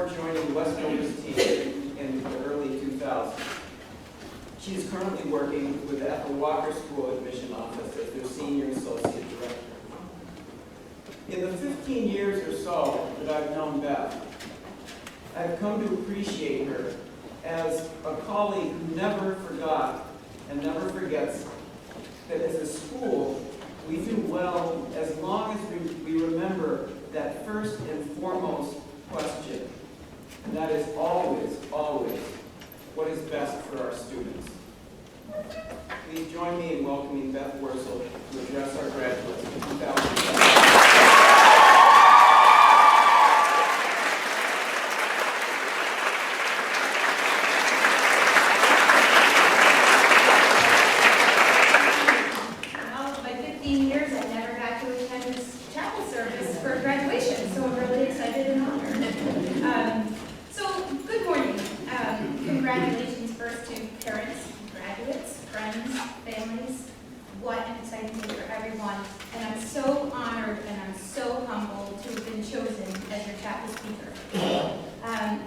before joining Westover's team in the early 2000s. She is currently working with the Ethel Walker School Admission Office as their Senior Associate Director. In the 15 years or so that I've known Beth, I've come to appreciate her as a colleague who never forgot and never forgets that as a school, we do well as long as we remember that first and foremost question, and that is always, always, what is best for our students. Please join me in welcoming Beth Wursel to address our graduates in 2007. Congratulations first to parents, graduates, friends, families. What an exciting day for everyone. And I'm so honored and I'm so humbled to have been chosen as your chapel speaker.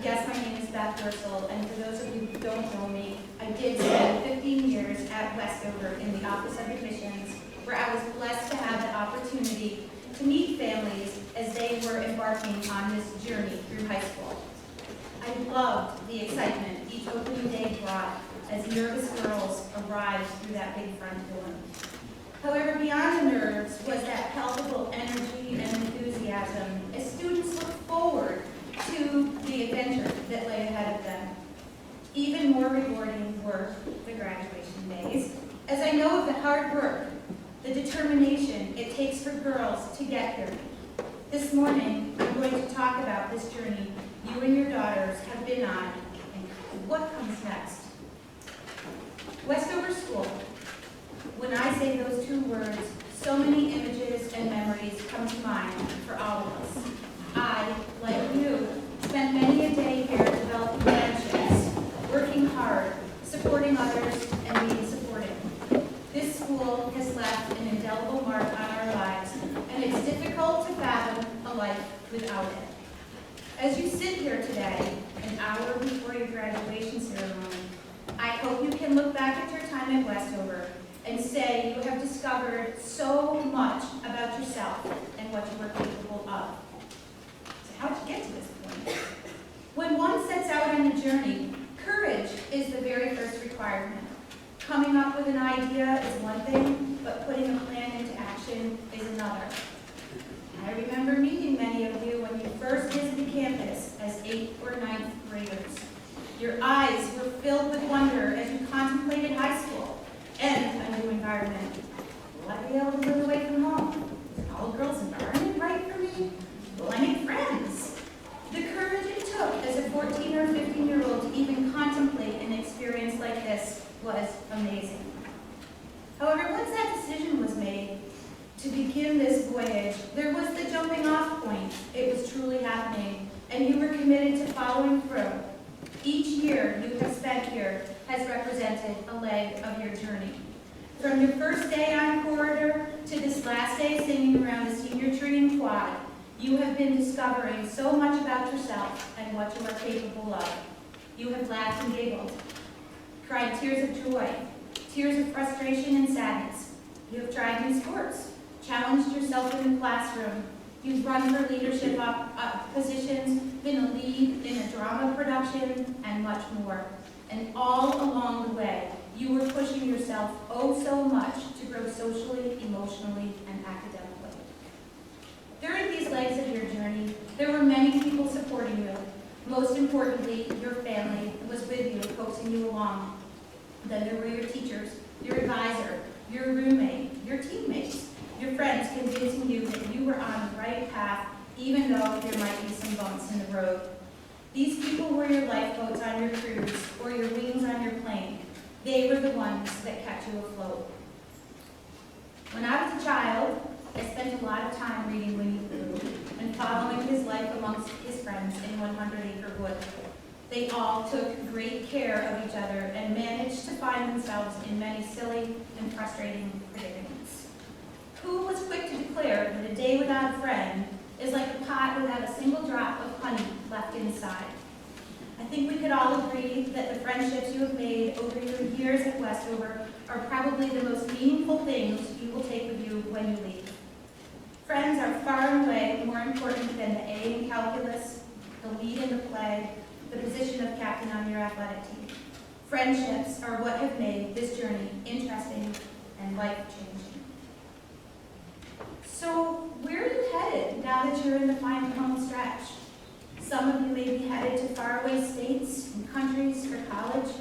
Yes, my name is Beth Wursel, and for those of you who don't know me, I did spend 15 years at Westover in the Office of Admissions, where I was blessed to have the opportunity to meet families as they were embarking on this journey through high school. I loved the excitement each opening day brought as nervous girls arrived through that big front door. However, beyond the nerves was that palpable energy and enthusiasm as students looked forward to the adventure that lay ahead of them. Even more rewarding were the graduation days, as I know of the hard work, the determination it takes for girls to get here. This morning, I'm going to talk about this journey you and your daughters have been on and what comes next. Westover School. When I say those two words, so many images and memories come to mind for all of us. I, like you, spent many a day here developing friendships, working hard, supporting others, and being supported. This school has left an indelible mark on our lives, and it's difficult to fathom a life without it. As you sit here today, an hour before your graduation ceremony, I hope you can look back at your time at Westover and say you have discovered so much about yourself and what you were capable of. So how did you get to this point? When one sets out on a journey, courage is the very first requirement. Coming up with an idea is one thing, but putting a plan into action is another. I remember meeting many of you when you first visited campus as 8th or 9th graders. Your eyes were filled with wonder as you contemplated high school and a new environment. Will I be able to live away from home? Is an all-girls environment right for me? Will I make friends? The courage it took as a 14 or 15-year-old to even contemplate an experience like this was amazing. However, once that decision was made to begin this voyage, there was the jumping off point. It was truly happening, and you were committed to following through. Each year you have spent here has represented a leg of your journey. From your first day on corridor to this last day singing around the senior tree in quad, you have been discovering so much about yourself and what you are capable of. You have laughed and giggled, cried tears of joy, tears of frustration and sadness. You have tried new sports, challenged yourself in the classroom. You've run for leadership positions, been a lead in a drama production, and much more. And all along the way, you were pushing yourself oh so much to grow socially, emotionally, and academically. During these legs of your journey, there were many people supporting you. Most importantly, your family was with you, coaxing you along. Then there were your teachers, your advisor, your roommate, your teammates, your friends convincing you that you were on the right path, even though there might be some bumps in the road. These people were your lifeboats on your cruise or your wings on your plane. They were the ones that kept you afloat. When I was a child, I spent a lot of time reading Winnie the Pooh and following his life amongst his friends in 100 Acre Wood. They all took great care of each other and managed to find themselves in many silly and frustrating predicaments. Who was quick to declare that a day without a friend is like a pot without a single drop of honey left inside. I think we could all agree that the friendships you have made over your years at Westover are probably the most meaningful things you will take with you when you leave. Friends are far and away more important than the A in calculus, the lead in the play, the position of captain on your athletic team. Friendships are what have made this journey interesting and life-changing. So where are you headed now that you're in the final home stretch? Some of you may be headed to faraway states and countries for college.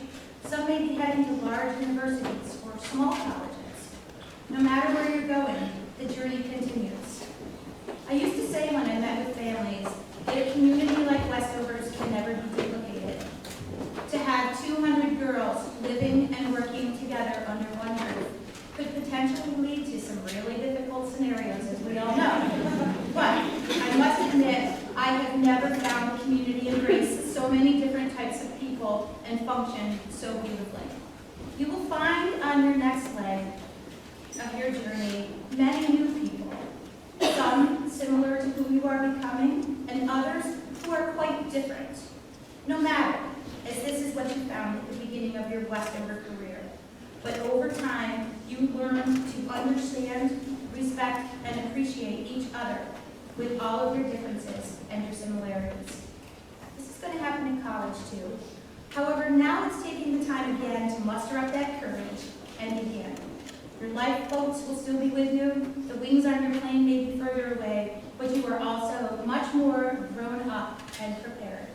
Some may be heading to large universities or small colleges. No matter where you're going, the journey continues. I used to say when I met with families that a community like Westover's can never be duplicated. To have 200 girls living and working together under one roof could potentially lead to some really difficult scenarios, as we all know. But I must admit, I have never found a community embrace so many different types of people and function so beautifully. You will find on your next leg of your journey many new people, some similar to who you are becoming, and others who are quite different. No matter, as this is what you found at the beginning of your Westover career. But over time, you learn to understand, respect, and appreciate each other with all of your differences and your similarities. This is going to happen in college too. However, now it's taking the time again to muster up that courage and begin. Your lifeboats will still be with you, the wings on your plane may be further away, but you are also much more grown up and prepared.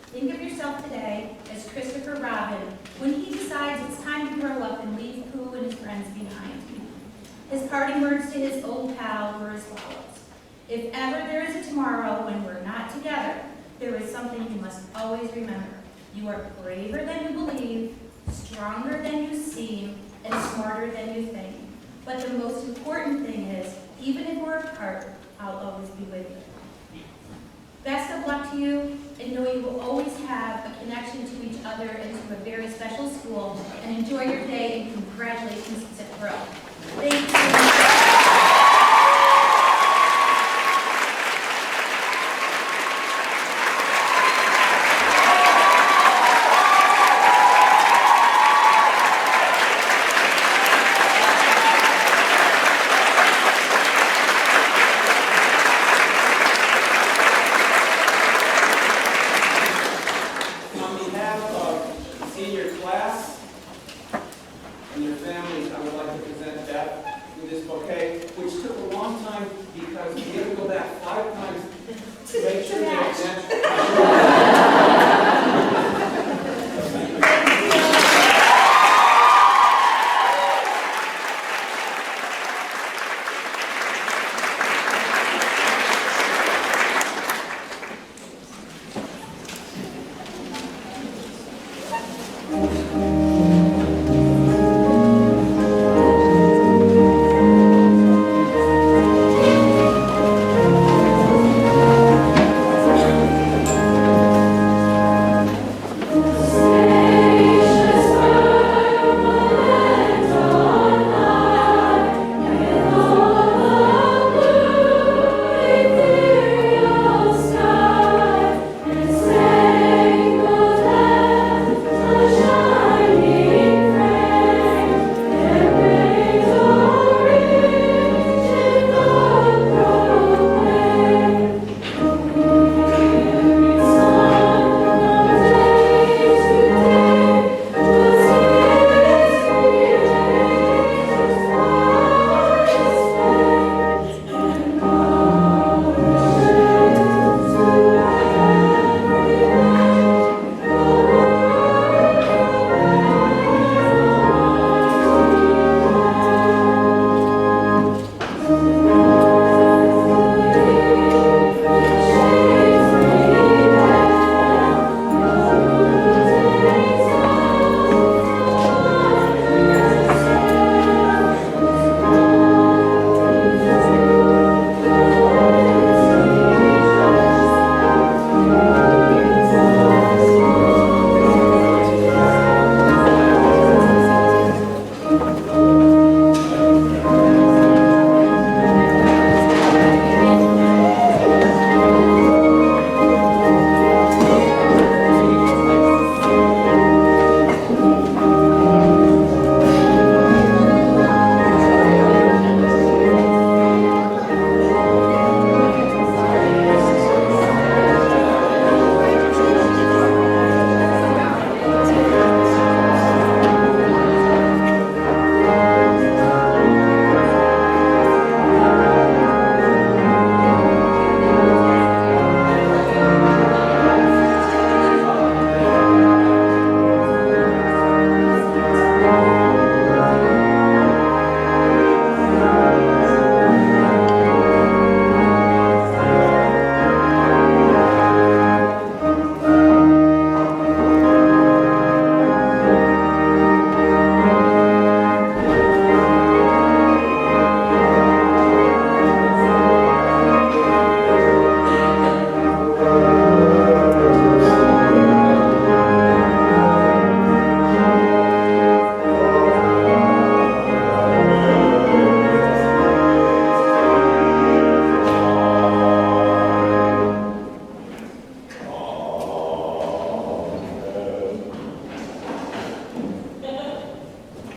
Think of yourself today as Christopher Robin when he decides it's time to grow up and leave Pooh and his friends behind. His parting words to his old pal were as follows. If ever there is a tomorrow when we're not together, there is something you must always remember. You are braver than you believe, stronger than you seem, and smarter than you think. But the most important thing is, even if we're apart, I'll always be with you. Best of luck to you, and know you will always have a connection to each other and to a very special school, and enjoy your day, and congratulations to Pro. Thank you.